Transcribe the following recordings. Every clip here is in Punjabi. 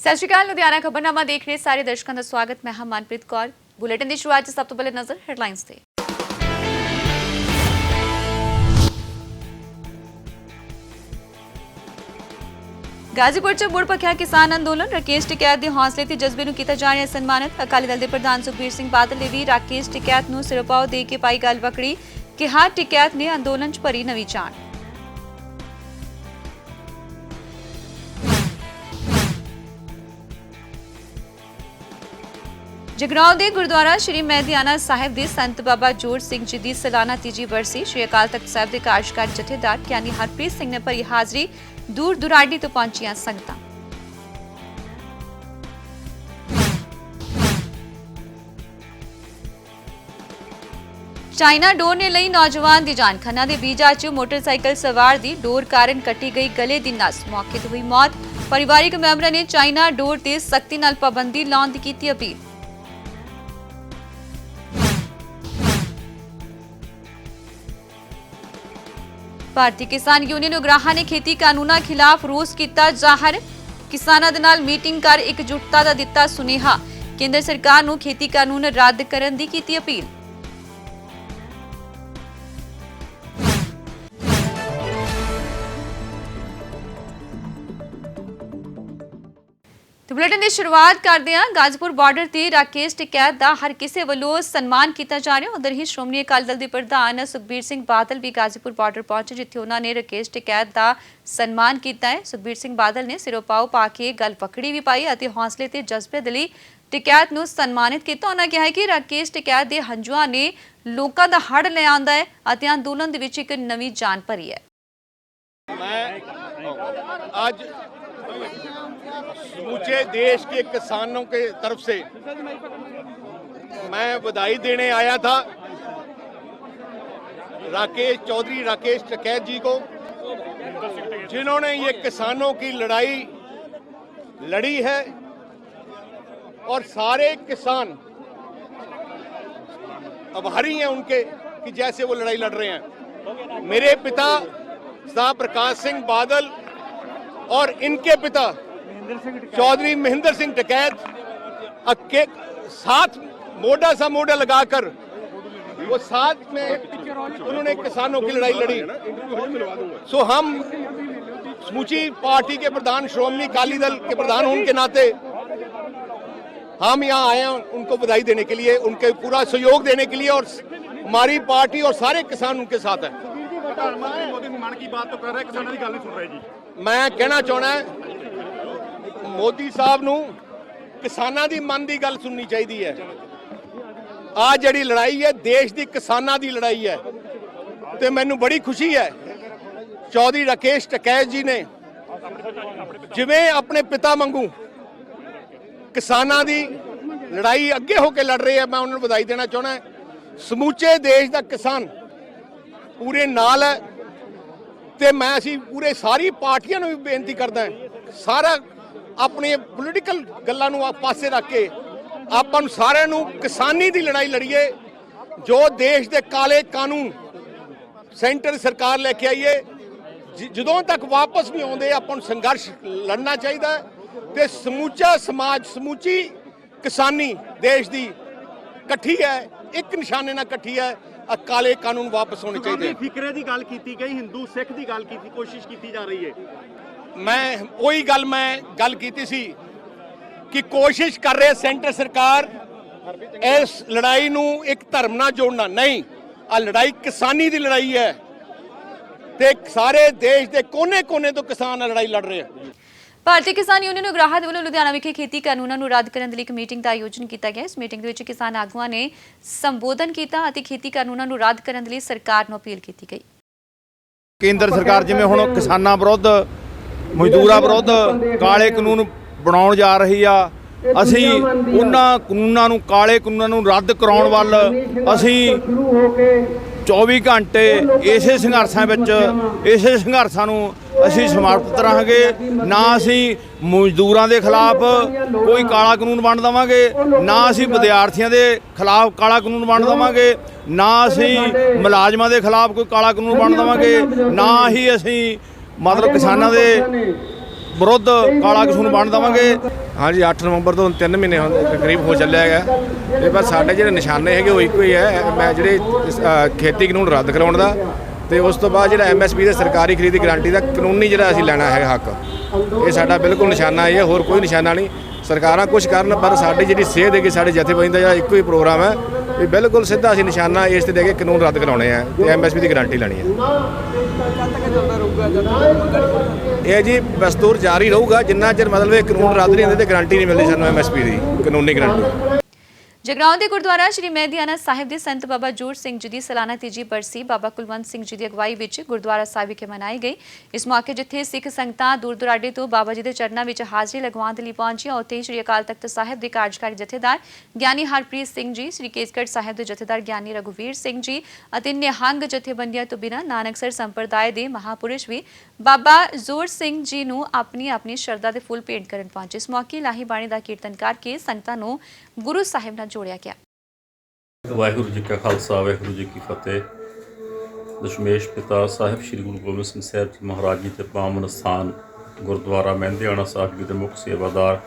सत श्री अकाल। लुधियाना खबरनामा देख रहे सारे दर्शकों का स्वागत। मैं हाँ मनप्रीत कौर। बुलेटिन की शुरुआत सब तो पहले नजर हेडलाइंस ते। गाजीपुर च मुड़ भखिया किसान अंदोलन। राकेश टिकैत के हौसले ते जज्बे नूं कीता जा रहा सन्मानित। अकाली दल के प्रधान सुखबीर सिंह बादल ने भी राकेश टिकैत नूं सिरोपाओ दे के पाई गल वकड़ी। कहा टिकैत ने अंदोलन च भरी नवी जान। जगराओं के गुरुद्वारा श्री मेहदियाना साहिब के संत बाबा जोड़ सिंह जी की सालाना तीजी बरसी। श्री अकाल तख्त साहिब के कार्यकारी जथेदार ज्ञानी हरप्रीत सिंह ने भरी हाजरी। दूर दुराडी तो पहुंचियां संगतां। चाइना डोर ने लई नौजवान की जान। खन्ना के बीजा च मोटरसाइकिल सवार की डोर कारण कटी गई गले की नस। मौके पर हुई मौत। परिवारिक मैंबरों ने चाइना डोर से सख्ती नाल पाबंदी लाने की की अपील। भारतीय किसान यूनियन उगराहा ने खेती कानूनों खिलाफ रोस किया जाहिर। किसानों दे नाल मीटिंग कर एकजुटता का दिता सुनेहा। केंद्र सरकार नूं खेती कानून रद्द करन दी कीती अपील। तो बुलेटिन की शुरुआत करते हैं। गाजीपुर बॉर्डर से राकेश टिकैत का हर किसी वालों सन्मान किया जा रहा। उधर ही श्रोमणी अकाली दल के प्रधान सुखबीर सिंह बादल भी गाजीपुर बॉर्डर पहुंचे, जिथे उन्होंने राकेश टिकैत का सन्मान किया है। सुखबीर सिंह बादल ने सिरोपाओ पा के गल पकड़ी भी पाई और हौसले ते जज्बे दे लई टिकैत नूं सन्मानित किया। उन्होंने कहा कि राकेश टिकैत के हंजुआं ने लोगों का हड़ ले आंदा है और अंदोलन दे विच एक नवी जान भरी है। आज समूचे देश के किसानों के तरफ से मैं बधाई देने आया था चौधरी राकेश टिकैत जी को, जिन्होंने ये किसानों की लड़ाई लड़ी है और सारे किसान आभारी हैं उनके कि जैसे वो लड़ाई लड़ रहे हैं। मेरे पिता साहब प्रकाश सिंह बादल और इनके पिता चौधरी महेंद्र सिंह टिकैत के साथ मोढा सा मोढा लगाकर वो साथ में उन्होंने किसानों की लड़ाई लड़ी। सो हम समूची पार्टी के प्रधान, श्रोमणी अकाली दल के प्रधान होने के नाते हम यहाँ आए हैं उनको बधाई देने के लिए, उनके पूरा सहयोग देने के लिए। और हमारी पार्टी और सारे किसान उनके साथ हैं। मोदी मन की बात तो कर रहे, किसानों की गल नहीं सुन रहे जी। मैं कहना चाहना मोदी साहब नूं किसानां दी मन की गल सुननी चाहिए है। आज जिहड़ी लड़ाई है देश की किसानां दी लड़ाई है, तो मैनूं बड़ी खुशी है चौधरी राकेश टिकैत जी ने जिवें अपने पिता वांगू किसानां दी लड़ाई अगे होकर लड़ रहे हैं। मैं उन्होंने बधाई देना चाहना। समूचे देश का किसान पूरे नाल है, ते मैं असी पूरे सारी पार्टियां नूं भी बेनती करदा है, सारा अपने पोलीटिकल गल्लां नूं पासे रख के आपां नूं सारिआं नूं किसानी दी लड़ाई लड़ीए। जो देश दे काले कानून सेंटर सरकार लेके आई है, जदों तक वापस नहीं आउंदे आपां नूं संघर्ष लड़ना चाहिए। ते समूचा समाज, समूची किसानी देश दी इकट्ठी है, एक निशाने नाल इकट्ठी है। काले कानून वापस होने चाहिए। फिक्रे की गल की गई, हिंदू सिख की गल की कोशिश की जा रही है। मैं वही गल की सी कि कोशिश कर रहे सेंटर सरकार इस लड़ाई नूं एक धर्म ना जोड़ना नहीं। आ लड़ाई किसानी की लड़ाई है, ते सारे देश के कोने कोने तो किसान लड़ाई लड़ रहे हैं। भारतीय किसान यूनियन उगराहा के वालों लुधियाना विखे खेती कानूनों को रद्द करने के लिए एक मीटिंग का आयोजन किया गया। इस मीटिंग में किसान आगुआं ने संबोधन किया और खेती कानूनों को रद्द करने के लिए सरकार को अपील की गई। केंद्र सरकार जिवें हुण किसानां विरुद्ध, मजदूरां विरुद्ध काले कानून बनाउण जा रही आ, असीं उन्हां कानूनां नूं, काले कानूनां नूं रद्द कराउण वल असीं 24 घंटे इसे संघर्षां विच, इसे संघर्षां नूं असीं समर्पित रहांगे। ना असीं मजदूरां दे खिलाफ कोई काला कानून बण देवांगे, ना असीं विद्यार्थियों के खिलाफ काला कानून बण देवांगे, ना असीं मुलाजमां दे खिलाफ कोई काला कानून बण देवांगे, ना ही असीं मतलब किसानां दे विरुद्ध काला कानून बण देवांगे। हाँ जी 8 नवंबर तो 3 महीने करीब हो ਚੱਲਿਆ ਹੈਗਾ ਤੇ ਬਸ ਸਾਡੇ ਜਿਹੜੇ ਨਿਸ਼ਾਨੇ ਹੈਗੇ ਉਹ ਇੱਕੋ ਹੀ ਹੈ ਮੈਂ ਜਿਹੜੇ ਖੇਤੀ ਕਾਨੂੰਨ ਰੱਦ ਕਰਾਉਣ ਦਾ ਤੇ ਉਸ ਤੋਂ ਬਾਅਦ ਜਿਹੜਾ MSP ਦੇ ਸਰਕਾਰੀ ਖਰੀਦੀ ਗਾਰੰਟੀ ਦਾ ਕਾਨੂੰਨੀ ਜਿਹੜਾ ਅਸੀਂ ਲੈਣਾ ਹੈ ਹੱਕ ਇਹ ਸਾਡਾ ਬਿਲਕੁਲ ਨਿਸ਼ਾਨਾ ਇਹ ਹੋਰ ਕੋਈ ਨਿਸ਼ਾਨਾ ਨਹੀਂ ਸਰਕਾਰਾਂ ਕੁਝ ਕਰਨ ਪਰ ਸਾਡੀ ਜਿਹੜੀ ਸੇਧ ਹੈਗੀ ਸਾਡੇ ਜਥੇਬੰਦੀ ਦਾ ਜਿਹੜਾ ਇੱਕੋ ਹੀ ਪ੍ਰੋਗਰਾਮ ਹੈ ਇਹ ਬਿਲਕੁਲ ਸਿੱਧਾ ਅਸੀਂ ਨਿਸ਼ਾਨਾ ਇਸ ਤੇ ਦੇ ਕੇ ਕਾਨੂੰਨ ਰੱਦ ਕਰਾਉਣੇ ਆ ਤੇ MSP ਦੀ ਗਾਰੰਟੀ ਲੈਣੀ ਹੈ ਇਹ ਜੀ ਦਸਤੂਰ ਜਾਰੀ ਰਹੂਗਾ ਜਿੰਨਾ ਚਿਰ ਮਤਲਬ ਇਹ ਕਾਨੂੰਨ ਰੱਦ ਨਹੀਂ ਹੁੰਦੇ ਤੇ ਗਾਰੰਟੀ ਨਹੀਂ ਮਿਲਦੀ ਸਾਨੂੰ MSP ਦੀ ਕਾਨੂੰਨੀ ਗਾਰੰਟੀ ਜਗਰਾਉਂ ਦੇ ਗੁਰਦੁਆਰਾ ਸ਼੍ਰੀ ਮਹਿੰਦੀਆਣਾ ਸਾਹਿਬ ਦੇ ਸੰਤ ਬਾਬਾ ਜੂੜ ਸਿੰਘ ਜੀ ਦੀ ਸਾਲਾਨਾ ਤੀਜੀ ਬਰਸੀ ਬਾਬਾ ਕੁਲਵੰਤ ਸਿੰਘ ਜੀ ਦੀ ਅਗਵਾਈ ਵਿੱਚ ਗੁਰਦੁਆਰਾ ਸਾਹਿਬ ਵਿਖੇ ਮਨਾਈ ਗਈ। ਇਸ ਮੌਕੇ ਜਿੱਥੇ ਸਿੱਖ ਸੰਗਤਾਂ ਦੂਰ ਦੁਰਾਡੇ ਤੋਂ ਬਾਬਾ ਜੀ ਦੇ ਚਰਨਾਂ ਵਿੱਚ ਹਾਜ਼ਰੀ ਲਗਵਾਉਣ ਦੇ ਲਈ ਪਹੁੰਚੀਆਂ ਉੱਥੇ ਸ਼੍ਰੀ ਅਕਾਲ ਤਖਤ ਸਾਹਿਬ ਦੇ ਕਾਰਜਕਾਰੀ ਜਥੇਦਾਰ ਗਿਆਨੀ ਹਰਪ੍ਰੀਤ ਸਿੰਘ ਜੀ ਸ਼੍ਰੀ ਕੇਸਗੜ੍ਹ ਸਾਹਿਬ ਦੇ ਜਥੇਦਾਰ ਗਿਆਨੀ ਰਘੁਵੀਰ ਸਿੰਘ ਜੀ ਅਤੇ ਨਿਹੰਗ ਜਥੇਬੰਦੀਆਂ ਤੋਂ ਬਿਨਾਂ ਨਾਨਕਸਰ ਸੰਪਰਦਾਇ ਦੇ ਮਹਾਪੁਰਸ਼ ਵੀ ਬਾਬਾ ਜੂੜ ਸਿੰਘ ਜੀ ਨੂੰ ਆਪਣੀ ਸ਼ਰਧਾ ਦੇ ਫੁੱਲ ਭੇਂਟ ਕਰਨ ਪਹੁੰਚੇ। ਇਸ ਮੌਕੇ ਲਾਹੀ ਬਾਣੀ ਦਾ ਕੀਰਤਨ ਕਰਕੇ ਸੰਗਤਾਂ ਨੂੰ ਗੁਰੂ ਸਾਹਿਬ ਨਾਲ ਜੋੜਿਆ ਗਿਆ। ਵਾਹਿਗੁਰੂ ਜੀ ਕਾ ਖਾਲਸਾ ਵਾਹਿਗੁਰੂ ਜੀ ਕੀ ਫਤਿਹ। ਦਸ਼ਮੇਸ਼ ਪਿਤਾ ਸਾਹਿਬ ਸ੍ਰੀ ਗੁਰੂ ਗੋਬਿੰਦ ਸਿੰਘ ਸਾਹਿਬ ਜੀ ਮਹਾਰਾਜ ਜੀ ਦੇ ਪਾਵਨ ਸਥਾਨ ਗੁਰਦੁਆਰਾ ਮਹਿੰਦੀਆਣਾ ਸਾਹਿਬ ਜੀ ਦੇ ਮੁੱਖ ਸੇਵਾਦਾਰ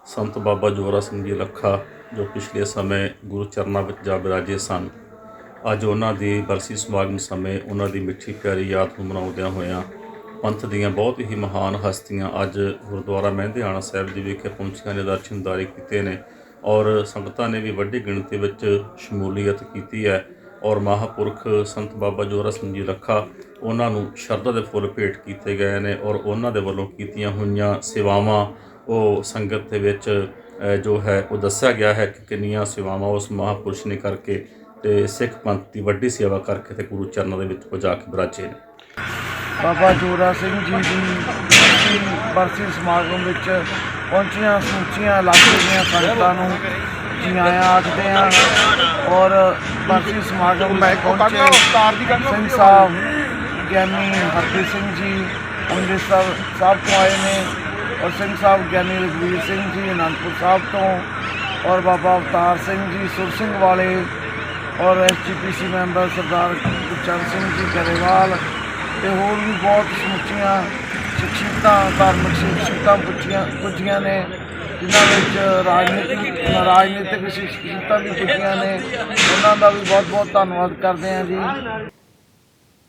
ਸੰਤ ਬਾਬਾ ਜੋਰਾ ਸਿੰਘ ਜੀ ਲੱਖਾ ਜੋ ਪਿਛਲੇ ਸਮੇਂ ਗੁਰੂ ਚਰਨਾਂ ਵਿੱਚ ਜਾ ਬਿਰਾਜੇ ਸਨ, ਅੱਜ ਉਹਨਾਂ ਦੀ ਬਰਸੀ ਸਮਾਗਮ ਸਮੇਂ ਉਹਨਾਂ ਦੀ ਮਿੱਠੀ ਪਿਆਰੀ ਯਾਦ ਨੂੰ ਮਨਾਉਂਦਿਆਂ ਹੋਇਆਂ ਪੰਥ ਦੀਆਂ ਬਹੁਤ ਹੀ ਮਹਾਨ ਹਸਤੀਆਂ ਅੱਜ ਗੁਰਦੁਆਰਾ ਮਹਿੰਦੀਆਣਾ ਸਾਹਿਬ ਜੀ ਵਿਖੇ ਪਹੁੰਚੀਆਂ ਨੇ, ਦਰਸ਼ਨਦਾਰੀ ਕੀਤੇ ਨੇ ਔਰ ਸੰਗਤਾਂ ਨੇ ਵੀ ਵੱਡੀ ਗਿਣਤੀ ਵਿੱਚ ਸ਼ਮੂਲੀਅਤ ਕੀਤੀ ਹੈ ਔਰ ਮਹਾਂਪੁਰਖ ਸੰਤ ਬਾਬਾ ਜੋਰਾ ਸਿੰਘ ਜੀ ਲੱਖਾ ਉਹਨਾਂ ਨੂੰ ਸ਼ਰਧਾ ਦੇ ਫੁੱਲ ਭੇਟ ਕੀਤੇ ਗਏ ਨੇ ਔਰ ਉਹਨਾਂ ਦੇ ਵੱਲੋਂ ਕੀਤੀਆਂ ਹੋਈਆਂ ਸੇਵਾਵਾਂ ਉਹ ਸੰਗਤ ਦੇ ਵਿੱਚ ਜੋ ਹੈ ਉਹ ਦੱਸਿਆ ਗਿਆ ਹੈ ਕਿ ਕਿੰਨੀਆਂ ਸੇਵਾਵਾਂ ਉਸ ਮਹਾਂਪੁਰਸ਼ ਨੇ ਕਰਕੇ ਤੇ ਸਿੱਖ ਪੰਥ ਦੀ ਵੱਡੀ ਸੇਵਾ ਕਰਕੇ ਤੇ ਗੁਰੂ ਚਰਨਾਂ ਦੇ ਵਿੱਚ ਪੁਜਾ ਕੇ ਬਿਰਾਜੇ ਨੇ। ਬਾਬਾ ਜੋਰਾ ਸਿੰਘ ਜੀ ਦੀ ਬਰਸੀ ਸਮਾਗਮ ਵਿੱਚ ਪਹੁੰਚੀਆਂ ਸਮੁੱਚੀਆਂ ਇਲਾਕੇ ਦੀਆਂ ਸੰਗਤਾਂ ਨੂੰ ਜੀ ਆਇਆਂ ਆਖਦੇ ਹਨ ਔਰ ਬਰਸੀ ਸਮਾਗਮ ਵਿੱਚ ਪਹੁੰਚੇ ਸਿੰਘ ਸਾਹਿਬ ਗਿਆਨੀ ਹਰਪ੍ਰੀਤ ਸਿੰਘ ਜੀ ਅੰਮ੍ਰਿਤਸਰ ਸਾਹਿਬ ਤੋਂ ਆਏ ਨੇ ਔਰ ਸਿੰਘ ਸਾਹਿਬ ਗਿਆਨੀ ਰਘੁਵੀਰ ਸਿੰਘ ਜੀ ਅਨੰਦਪੁਰ ਸਾਹਿਬ ਤੋਂ ਔਰ ਬਾਬਾ ਅਵਤਾਰ ਸਿੰਘ ਜੀ ਸੁਰ ਸਿੰਘ ਵਾਲੇ ਔਰ SGPC ਮੈਂਬਰ ਸਰਦਾਰ ਗੁਰਚਰਨ ਸਿੰਘ ਜੀ ਗਰੇਵਾਲ ਤੇ ਹੋਰ ਵੀ ਬਹੁਤ ਸਮੁੱਚੀਆਂ ਸ਼ਖਸੀਅਤਾਂ ਧਾਰਮਿਕ ਸ਼ਖਸੀਅਤਾਂ ਪੁੱਜੀਆਂ ਨੇ ਜਿਨ੍ਹਾਂ ਵਿੱਚ ਰਾਜਨੀਤਿਕ ਸ਼ਖਸੀਅਤਾਂ ਵੀ ਪੁੱਜੀਆਂ ਨੇ ਉਹਨਾਂ ਦਾ ਵੀ ਬਹੁਤ ਬਹੁਤ ਧੰਨਵਾਦ ਕਰਦੇ ਹਾਂ ਜੀ।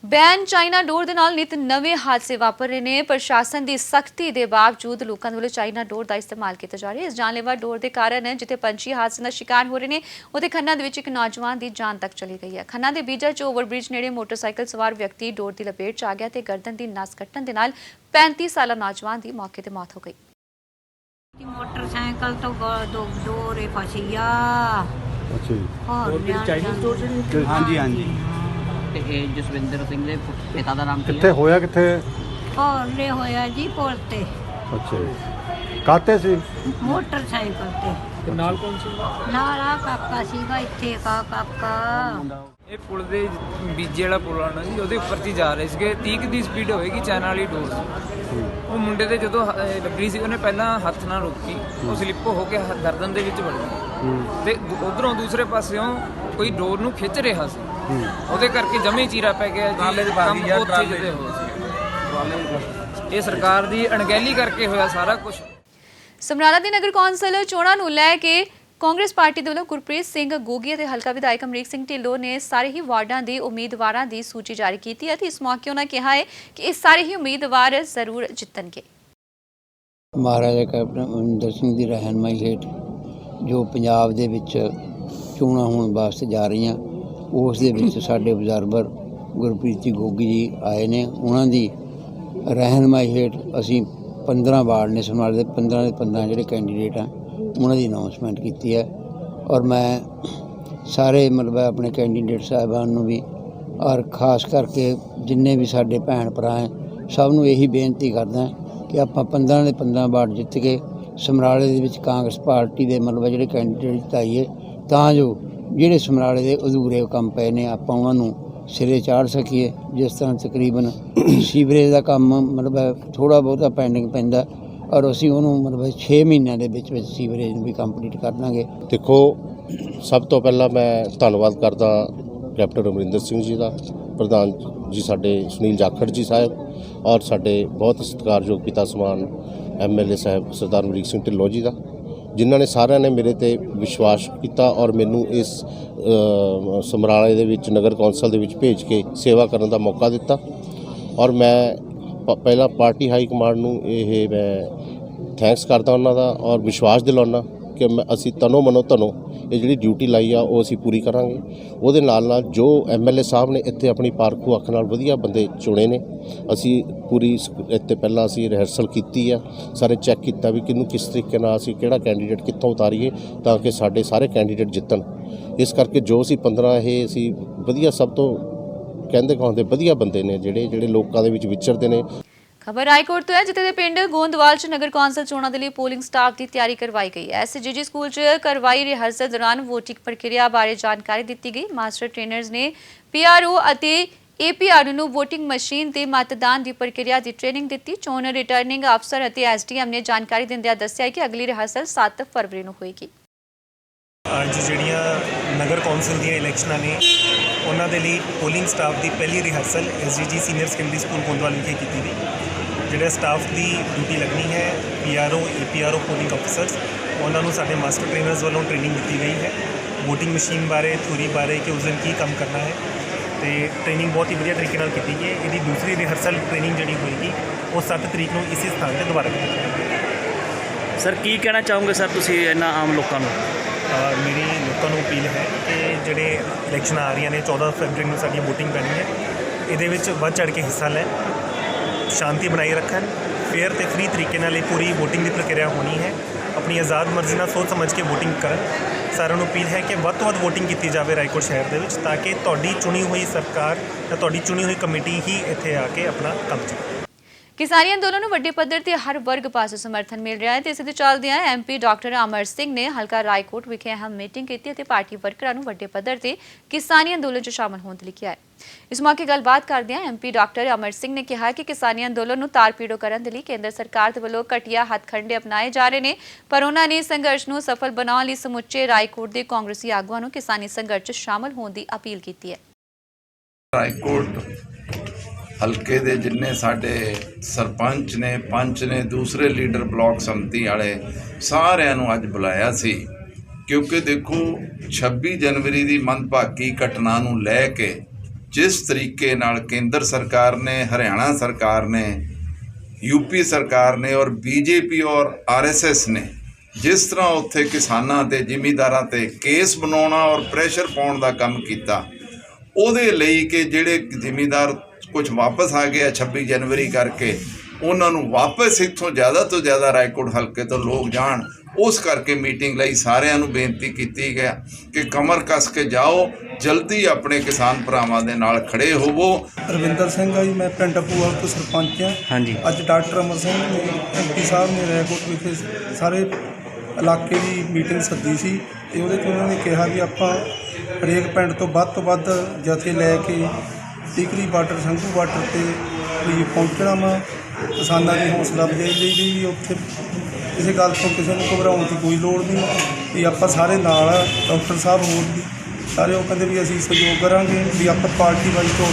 ਬੈਨ ਚਾਈਨਾ ਡੋਰ ਦੇ ਨਾਲ ਨਿਤ ਨਵੇਂ ਹਾਦਸੇ ਵਾਪਰ ਰਹੇ ਨੇ। ਪ੍ਰਸ਼ਾਸਨ ਦੀ ਸਖਤੀ ਦੇ ਬਾਵਜੂਦ ਲੋਕਾਂ ਦੇ ਵੱਲੋਂ ਚਾਈਨਾ ਡੋਰ ਦਾ ਇਸਤੇਮਾਲ ਕੀਤਾ ਜਾ ਰਿਹਾ ਹੈ। ਇਸ ਜਾਨਲੇਵਾ ਡੋਰ ਦੇ ਕਾਰਨ ਜਿੱਥੇ ਪੰਛੀ ਹਾਦਸੇ ਦਾ ਸ਼ਿਕਾਰ ਹੋ ਰਹੇ ਨੇ ਉੱਥੇ ਖੰਨਾ ਦੇ ਵਿੱਚ ਇੱਕ ਨੌਜਵਾਨ ਦੀ ਜਾਨ ਤੱਕ ਚਲੀ ਗਈ ਹੈ। ਖੰਨਾ ਦੇ ਬੀਜਾ 'ਚ ਓਵਰਬ੍ਰਿਜ ਨੇੜੇ ਮੋਟਰਸਾਈਕਲ ਸਵਾਰ ਵਿਅਕਤੀ ਡੋਰ ਦੀ ਲਪੇਟ 'ਚ ਆ ਗਿਆ ਤੇ ਗਰਦਨ ਦੀ ਨਸ ਕੱਟਣ ਦੇ ਨਾਲ 35 ਸਾਲਾ ਨੌਜਵਾਨ ਦੀ ਮੌਕੇ ਤੇ ਮੌਤ ਹੋ ਗਈ। ਮੋਟਰਸਾਈਕਲ ਤੋਂ ਡੋਰੇ ਫਸੀ ਆ। ਅੱਛਾ ਜੀ। ਹੋਰ ਚਾਈਨੀਜ਼ ਡੋਰ ਜਿਹੜੀ? ਹਾਂਜੀ। ਤੇ ਇਹ ਜਸਵਿੰਦਰ ਸਿੰਘ ਦੇ ਪਿਤਾ ਦਾ ਨਾਮ ਕੀ ਕਿੱਥੇ ਹੈ? ਹੋਇਆ ਕਿੱਥੇ? ਹੋਰਲੇ ਹੋਇਆ ਜੀ ਪੁਲ ਤੇ। ਅੱਛਾ ਜੀ। ਕਾਤੇ ਸੀ? ਮੋਟਰਸਾਈਕਲ ਤੇ ਨਾਲ ਕੌਣ ਸੀ? ਨਾਲ ਆ ਕਾਕਾ ਸੀਗਾ ਇੱਥੇ ਕਾਕਾ। ਇਹ ਪੁਲ ਦੇ ਬੀਜੇ ਵਾਲਾ ਪੁਲ ਆਣਾ ਜੀ ਉਹਦੇ ਉੱਪਰ ਦੀ ਜਾ ਰਹੇ ਸੀਗੇ 30 ਦੀ ਸਪੀਡ ਹੋਏਗੀ ਚਾਈਨਾ ਵਾਲੀ ਡੋਰ ਸੀ। ਉਹ ਮੁੰਡੇ ਦੇ ਜਦੋਂ ਲੱਗੀ ਸੀ ਉਹਨੇ ਪਹਿਲਾਂ ਹੱਥ ਨਾਲ ਰੋਕੀ ਉਹ ਸਲਿੱਪ ਹੋ ਕੇ ਗਰਦਨ ਦੇ ਵਿੱਚ ਵੜ ਗਈ ਤੇ ਉਧਰੋਂ ਦੂਸਰੇ ਪਾਸਿਓਂ ਕੋਈ ਡੋਰ ਨੂੰ ਖਿੱਚ ਰਿਹਾ ਸੀ ਉਹਦੇ ਕਰਕੇ ਜਮੇ ਚੀਰਾ ਪੈ ਗਿਆ ਜੀ। ਕੰਮ ਉੱਥੇ ਜਦੇ ਹੋ ਸੀ। ਇਹ ਸਰਕਾਰ ਦੀ ਅਣਗਹਿਲੀ ਕਰਕੇ ਹੋਇਆ ਸਾਰਾ ਕੁਝ। ਸਮਰਾਲਾ ਦੀ ਨਗਰ ਕੌਂਸਲ ਚੋਣਾਂ ਨੂੰ ਲੈ ਕੇ ਕਾਂਗਰਸ ਪਾਰਟੀ ਦੇ ਵੱਲੋਂ ਗੁਰਪ੍ਰੀਤ ਸਿੰਘ ਗੋਗੀ ਅਤੇ ਹਲਕਾ ਵਿਧਾਇਕ ਅਮਰੀਕ ਸਿੰਘ ਢਿੱਲੋਂ ਨੇ ਸਾਰੇ ਹੀ ਵਾਰਡਾਂ ਦੇ ਉਮੀਦਵਾਰਾਂ ਦੀ ਸੂਚੀ ਜਾਰੀ ਕੀਤੀ ਹੈ ਤੇ ਇਸ ਮੌਕੇ ਉਹਨਾਂ ਕਿਹਾ ਹੈ ਕਿ ਇਹ ਸਾਰੇ ਹੀ ਉਮੀਦਵਾਰ ਜ਼ਰੂਰ ਜਿੱਤਣਗੇ। ਮਹਾਰਾਜਾ ਕੈਪਟਨ ਅਮਰਿੰਦਰ ਸਿੰਘ ਦੀ ਰਹਿਨਮਾਈ ਹੇਠ ਜੋ ਪੰਜਾਬ ਦੇ ਵਿੱਚ ਚੋਣਾਂ ਹੋਣ ਵਾਸਤੇ ਜਾ ਰਹੀਆਂ ਉਸ ਦੇ ਵਿੱਚ ਸਾਡੇ ਅਬਜ਼ਰਵਰ ਗੁਰਪ੍ਰੀਤ ਸਿੰਘ ਗੋਗੀ ਜੀ ਆਏ ਨੇ। ਉਹਨਾਂ ਦੀ ਰਹਿਨਮਾਈ ਹੇਠ ਅਸੀਂ 15 ਵਾਰਡ ਨੇ ਸਮਰਾਲੇ ਦੇ 15 ਦੇ 15 ਜਿਹੜੇ ਕੈਂਡੀਡੇਟ ਆ ਉਹਨਾਂ ਦੀ ਅਨਾਉਂਸਮੈਂਟ ਕੀਤੀ ਹੈ ਔਰ ਮੈਂ ਸਾਰੇ ਮਤਲਬ ਆਪਣੇ ਕੈਂਡੀਡੇਟ ਸਾਹਿਬਾਨ ਨੂੰ ਵੀ ਔਰ ਖਾਸ ਕਰਕੇ ਜਿੰਨੇ ਵੀ ਸਾਡੇ ਭੈਣ ਭਰਾ ਹੈ ਸਭ ਨੂੰ ਇਹੀ ਬੇਨਤੀ ਕਰਦਾ ਕਿ ਆਪਾਂ 15 ਦੇ 15 ਵਾਰਡ ਜਿੱਤ ਕੇ ਸਮਰਾਲੇ ਦੇ ਵਿੱਚ ਕਾਂਗਰਸ ਪਾਰਟੀ ਦੇ ਮਤਲਬ ਜਿਹੜੇ ਕੈਂਡੀਡੇਟ ਜਿਤਾਈਏ ਤਾਂ ਜੋ ਜਿਹੜੇ ਸਮਰਾਲੇ ਦੇ ਅਧੂਰੇ ਕੰਮ ਪਏ ਨੇ ਆਪਾਂ ਉਹਨਾਂ ਨੂੰ ਸਿਰੇ ਚਾੜ ਸਕੀਏ। ਜਿਸ ਤਰ੍ਹਾਂ ਤਕਰੀਬਨ ਸੀਵਰੇਜ ਦਾ ਕੰਮ ਮਤਲਬ ਥੋੜ੍ਹਾ ਬਹੁਤਾ ਪੈਂਡਿੰਗ ਪੈਂਦਾ ਔਰ ਅਸੀਂ ਉਹਨੂੰ ਮਤਲਬ 6 ਮਹੀਨਿਆਂ ਦੇ ਵਿੱਚ ਸੀਵਰੇਜ ਨੂੰ ਵੀ ਕੰਪਲੀਟ ਕਰ ਦਾਂਗੇ। ਦੇਖੋ, ਸਭ ਤੋਂ ਪਹਿਲਾਂ ਮੈਂ ਧੰਨਵਾਦ ਕਰਦਾ ਕੈਪਟਨ ਅਮਰਿੰਦਰ ਸਿੰਘ ਜੀ ਦਾ, ਪ੍ਰਧਾਨ ਜੀ ਸਾਡੇ ਸੁਨੀਲ ਜਾਖੜ ਜੀ ਸਾਹਿਬ ਔਰ ਸਾਡੇ ਬਹੁਤ ਸਤਿਕਾਰਯੋਗ ਪਿਤਾ ਸਮਾਨ MLA ਸਾਹਿਬ ਸਰਦਾਰ ਅਮਰੀਕ ਸਿੰਘ ਢਿੱਲੋਂ ਜੀ ਦਾ, ਜਿਨ੍ਹਾਂ ਨੇ ਸਾਰਿਆਂ ਨੇ ਮੇਰੇ ਤੇ ਵਿਸ਼ਵਾਸ ਕੀਤਾ ਔਰ ਮੈਨੂੰ ਇਸ ਸਮਰਾਲੇ ਦੇ ਵਿੱਚ ਨਗਰ ਕੌਂਸਲ ਦੇ ਵਿੱਚ ਭੇਜ ਕੇ ਸੇਵਾ ਕਰਨ ਦਾ ਮੌਕਾ ਦਿੱਤਾ। ਔਰ ਮੈਂ ਪਹਿਲਾਂ ਪਾਰਟੀ ਹਾਈ ਕਮਾਂਡ ਨੂੰ ਮੈਂ ਥੈਂਕਸ ਕਰਦਾ ਉਹਨਾਂ ਦਾ ਔਰ ਵਿਸ਼ਵਾਸ ਦਿਲਾਉਣਾ ਕਿ ਅਸੀਂ ਤਨੋਂ ਮਨੋਂ ਧਨੋਂ ਇਹ ਜਿਹੜੀ ਡਿਊਟੀ ਲਾਈ ਆ ਉਹ ਅਸੀਂ ਪੂਰੀ ਕਰਾਂਗੇ। ਉਹਦੇ ਨਾਲ ਨਾਲ ਜੋ MLA ਸਾਹਿਬ ਨੇ ਇੱਥੇ ਆਪਣੀ ਪਾਰਖੂ ਅੱਖ ਨਾਲ ਵਧੀਆ ਬੰਦੇ ਚੁਣੇ ਨੇ, ਅਸੀਂ ਪੂਰੀ ਇੱਥੇ ਪਹਿਲਾਂ ਅਸੀਂ ਰਿਹਰਸਲ ਕੀਤੀ ਆ, ਸਾਰੇ ਚੈੱਕ ਕੀਤਾ ਵੀ ਕਿਹਨੂੰ ਕਿਸ ਤਰੀਕੇ ਨਾਲ ਅਸੀਂ ਕਿਹੜਾ ਕੈਂਡੀਡੇਟ ਕਿੱਥੋਂ ਉਤਾਰੀਏ ਤਾਂ ਕਿ ਸਾਡੇ ਸਾਰੇ ਕੈਂਡੀਡੇਟ ਜਿੱਤਣ। ਇਸ ਕਰਕੇ ਜੋ ਅਸੀਂ 15 ਇਹ ਅਸੀਂ ਵਧੀਆ ਸਭ ਤੋਂ ਕਹਿੰਦੇ ਕਹਾਉਂਦੇ ਵਧੀਆ ਬੰਦੇ ਨੇ ਜਿਹੜੇ ਲੋਕਾਂ ਦੇ ਵਿੱਚ ਵਿਚਰਦੇ ਨੇ। ਖਬਰ ਰਾਏਕੋਟ ਤੋਂ ਹੈ, ਜਿੱਥੇ ਦੇ ਪਿੰਡ ਗੋਂਦਵਾਲ 'ਚ ਨਗਰ ਕੌਂਸਲ ਚੋਣਾਂ ਦੇ ਲਈ ਪੋਲਿੰਗ ਸਟਾਫ ਦੀ ਤਿਆਰੀ ਕਰਵਾਈ ਗਈ ਹੈ। SGG ਸਕੂਲ 'ਚ ਕਰਵਾਈ ਰਿਹਰਸਲ ਦੌਰਾਨ ਵੋਟਿੰਗ ਪ੍ਰਕਿਰਿਆ ਬਾਰੇ ਜਾਣਕਾਰੀ ਦਿੱਤੀ ਗਈ। ਮਾਸਟਰ ਟ੍ਰੇਨਰਜ਼ ਨੇ PRO ਅਤੇ APRO ਨੂੰ ਵੋਟਿੰਗ ਮਸ਼ੀਨ ਤੇ ਮਤਦਾਨ ਦੀ ਪ੍ਰਕਿਰਿਆ ਦੀ ਟ੍ਰੇਨਿੰਗ ਦਿੱਤੀ। ਚੋਣ ਰਿਟਰਨਿੰਗ ਅਫਸਰ ਅਤੇ SDM ਨੇ ਜਾਣਕਾਰੀ ਦਿੰਦਿਆਂ ਦੱਸਿਆ ਕਿ ਅਗਲੀ ਰਿਹਰਸਲ 7 ਫਰਵਰੀ ਨੂੰ ਹੋਏਗੀ। ਅੱਜ ਜਿਹੜੀਆਂ ਨਗਰ ਕੌਂਸਲ ਦੀਆਂ ਇਲੈਕਸ਼ਨਾਂ ਨੇ ਉਹਨਾਂ ਦੇ ਲਈ ਪੋਲਿੰਗ ਸਟਾਫ ਦੀ ਪਹਿਲੀ rehearsal SGG senior secondary school Goindwal ਵਿਖੇ ਕੀਤੀ ਗਈ। ਜਿਹੜਾ ਸਟਾਫ ਦੀ ਡਿਊਟੀ ਲੱਗਣੀ ਹੈ PRO APRO ਪੋਲਿੰਗ ਅਫਸਰਸ, ਉਹਨਾਂ ਨੂੰ ਸਾਡੇ ਮਾਸਟਰ ਟ੍ਰੇਨਰਸ ਵੱਲੋਂ ਟ੍ਰੇਨਿੰਗ ਦਿੱਤੀ ਗਈ ਹੈ ਵੋਟਿੰਗ ਮਸ਼ੀਨ ਬਾਰੇ, ਥਿਊਰੀ ਬਾਰੇ ਕਿ ਉਸ ਦਿਨ ਕੀ ਕੰਮ ਕਰਨਾ ਹੈ, ਤੇ ਟ੍ਰੇਨਿੰਗ ਬਹੁਤ ਹੀ ਵਧੀਆ ਤਰੀਕੇ ਨਾਲ ਕੀਤੀ ਗਈ ਹੈ। ਇਹਦੀ ਦੂਸਰੀ ਰਿਹਰਸਲ ਟ੍ਰੇਨਿੰਗ ਜਿਹੜੀ ਹੋਏਗੀ ਉਹ 7 ਤਰੀਕ ਨੂੰ ਇਸੇ ਸਥਾਨ 'ਤੇ ਦੁਬਾਰਾ ਕੀਤੀ ਜਾਏਗੀ। ਸਰ ਕੀ ਕਹਿਣਾ ਚਾਹੋਗੇ ਸਰ ਤੁਸੀਂ ਇਹਨਾਂ ਆਮ ਲੋਕਾਂ ਨੂੰ? ਮੇਰੀ ਲੋਕਾਂ ਨੂੰ ਅਪੀਲ ਹੈ ਕਿ ਜਿਹੜੇ ਇਲੈਕਸ਼ਨਾਂ ਆ ਰਹੀਆਂ ਨੇ 14 ਫਰਵਰੀ ਨੂੰ ਸਾਡੀ ਵੋਟਿੰਗ ਪੈਣੀ ਹੈ, ਇਹਦੇ ਵਿੱਚ ਵੱਧ ਚੜ੍ਹ ਕੇ ਹਿੱਸਾ ਲੈਣ, ਸ਼ਾਂਤੀ ਬਣਾਈ ਰੱਖਣ, ਫੇਅਰ ਤੇ ਫ੍ਰੀ ਤਰੀਕੇ ਨਾਲ ਇਹ ਪੂਰੀ ਵੋਟਿੰਗ ਦੀ ਪ੍ਰਕਿਰਿਆ ਹੋਣੀ ਹੈ। ਆਪਣੀ ਆਜ਼ਾਦ ਮਰਜ਼ੀ ਨਾਲ ਸੋਚ ਸਮਝ ਕੇ ਵੋਟਿੰਗ ਕਰਨ। ਸਾਰਿਆਂ ਨੂੰ ਅਪੀਲ ਹੈ ਕਿ ਵੱਧ ਤੋਂ ਵੱਧ ਵੋਟਿੰਗ ਕੀਤੀ ਜਾਵੇ ਰਾਏਕੋਟ ਸ਼ਹਿਰ ਦੇ ਵਿੱਚ, ਤਾਂ ਕਿ ਤੁਹਾਡੀ ਚੁਣੀ ਹੋਈ ਸਰਕਾਰ ਜਾਂ ਤੁਹਾਡੀ ਚੁਣੀ ਹੋਈ ਕਮੇਟੀ ਹੀ ਇੱਥੇ ਆ ਕੇ ਆਪਣਾ ਕੰਮ ਚਲਾਵੇ। ਕਿਸਾਨੀ ਅੰਦੋਲਨ ਨੂੰ ਵੱਡੇ ਪੱਧਰ ਤੇ ਹਰ ਵਰਗ ਪਾਸੋਂ ਸਮਰਥਨ ਮਿਲ ਰਿਹਾ ਹੈ ਤੇ ਇਸੇ ਦੇ ਚੱਲਦਿਆਂ MP ਡਾਕਟਰ ਅਮਰ ਸਿੰਘ ਨੇ ਹਲਕਾ ਰਾਏਕੋਟ ਵਿਖੇ ਅਹਿਮ ਮੀਟਿੰਗ ਕੀਤੀ ਅਤੇ ਪਾਰਟੀ ਵਰਕਰਾਂ ਨੂੰ ਵੱਡੇ ਪੱਧਰ ਤੇ ਕਿਸਾਨੀ ਅੰਦੋਲਨ 'ਚ ਸ਼ਾਮਲ ਹੋਣ ਲਈ ਕਿਹਾ ਹੈ। ਇਸ ਮੌਕੇ ਗੱਲਬਾਤ ਕਰਦਿਆਂ MP ਡਾਕਟਰ ਅਮਰ ਸਿੰਘ ਨੇ ਕਿਹਾ ਕਿ ਕਿਸਾਨੀ ਅੰਦੋਲਨ ਨੂੰ ਤਾਰ-ਪੀੜੋ ਕਰਨ ਦੇ ਲਈ ਕੇਂਦਰ ਸਰਕਾਰ ਦੇ ਵੱਲੋਂ ਘਟੀਆ ਹੱਥਕੰਡੇ ਅਪਣਾਏ ਜਾ ਰਹੇ ਨੇ, ਪਰ ਉਹਨਾਂ ਨੇ ਸੰਘਰਸ਼ ਨੂੰ ਸਫਲ ਬਣਾਉਣ ਲਈ ਸਮੁੱਚੇ ਰਾਏਕੋਟ ਦੇ ਕਾਂਗਰਸੀ ਆਗੂਆਂ ਨੂੰ ਕਿਸਾਨੀ ਸੰਘਰਸ਼ 'ਚ ਸ਼ਾਮਲ ਹੋਣ ਦੀ ਅਪੀਲ ਕੀਤੀ ਹੈ। ਰਾਏਕੋਟ ਹਲਕੇ ਦੇ ਜਿੰਨੇ ਸਾਡੇ ਸਰਪੰਚ ਨੇ, ਪੰਚ ਨੇ, ਦੂਸਰੇ ਲੀਡਰ ਬਲਾਕ ਸੰਮਤੀ ਵਾਲੇ ਸਾਰਿਆਂ ਨੂੰ ਅੱਜ ਬੁਲਾਇਆ ਸੀ, ਕਿਉਂਕਿ ਦੇਖੋ 26 ਜਨਵਰੀ ਦੀ ਮੰਦਭਾਗੀ ਘਟਨਾ ਨੂੰ ਲੈ ਕੇ ਜਿਸ ਤਰੀਕੇ ਨਾਲ ਕੇਂਦਰ ਸਰਕਾਰ ਨੇ, ਹਰਿਆਣਾ ਸਰਕਾਰ ਨੇ, UP ਸਰਕਾਰ ਨੇ ਔਰ BJP ਔਰ RSS ਨੇ ਜਿਸ ਤਰ੍ਹਾਂ ਉੱਥੇ ਕਿਸਾਨਾਂ ਤੇ ਜ਼ਿਮੀਂਦਾਰਾਂ ਤੇ ਕੇਸ ਬਣਾਉਣਾ ਔਰ ਪ੍ਰੈਸ਼ਰ ਪਾਉਣ ਦਾ ਕੰਮ ਕੀਤਾ, ਉਹਦੇ ਲਈ ਕਿ ਜਿਹੜੇ ਜ਼ਿਮੀਂਦਾਰ ਕੁਝ ਵਾਪਸ ਆ ਗਏ 26 ਜਨਵਰੀ ਕਰਕੇ, ਉਹਨਾਂ ਨੂੰ ਵਾਪਸ ਇੱਥੋਂ ਜ਼ਿਆਦਾ ਤੋਂ ਜ਼ਿਆਦਾ ਰਾਏਕੋਟ ਹਲਕੇ ਤੋਂ ਲੋਕ ਜਾਣ, ਉਸ ਕਰਕੇ ਮੀਟਿੰਗ ਲਈ ਸਾਰਿਆਂ ਨੂੰ ਬੇਨਤੀ ਕੀਤੀ ਗਿਆ ਕਿ ਕਮਰ ਕੱਸ ਕੇ ਜਾਓ, ਜਲਦੀ ਆਪਣੇ ਕਿਸਾਨ ਭਰਾਵਾਂ ਦੇ ਨਾਲ ਖੜੇ ਹੋਵੋ। ਰਵਿੰਦਰ ਸਿੰਘ ਆ ਜੀ, ਮੈਂ ਪਿੰਡ ਪੂਆ ਤੋਂ ਸਰਪੰਚ ਹਾਂ। ਹਾਂਜੀ, ਅੱਜ ਡਾਕਟਰ ਅਮਰ ਸਿੰਘ ਨੇ MP ਸਾਹਿਬ ਨੇ ਰਾਏਕੋਟ ਵਿਖੇ ਸਾਰੇ ਇਲਾਕੇ ਦੀ ਮੀਟਿੰਗ ਸੱਦੀ ਸੀ ਤੇ ਉਹਦੇ 'ਚ ਉਹਨਾਂ ਨੇ ਕਿਹਾ ਵੀ ਆਪਾਂ ਹਰੇਕ ਪਿੰਡ ਤੋਂ ਵੱਧ ਜਥੇ ਲੈ ਕੇ ਟਿਕਰੀ ਬਾਰਡਰ, ਸੰਘੂ ਬਾਰਡਰ 'ਤੇ ਵੀ ਪਹੁੰਚਣਾ ਵਾ। ਕਿਸਾਨਾਂ ਦੀ ਹੌਸਲਾ ਅਫਜ਼ਾਈ ਲਈ ਵੀ ਉੱਥੇ ਕਿਸੇ ਗੱਲ ਤੋਂ ਕਿਸੇ ਨੂੰ ਘਬਰਾਉਣ ਦੀ ਕੋਈ ਲੋੜ ਨਹੀਂ ਵੀ ਆਪਾਂ ਸਾਰੇ ਨਾਲ ਆ। ਡਾਕਟਰ ਸਾਹਿਬ ਹੋਰ ਵੀ ਸਾਰੇ ਉਹ ਕਹਿੰਦੇ ਵੀ ਅਸੀਂ ਸਹਿਯੋਗ ਕਰਾਂਗੇ ਵੀ ਆਪਾਂ ਪਾਰਟੀ ਵਾਈਜ਼ ਤੌਰ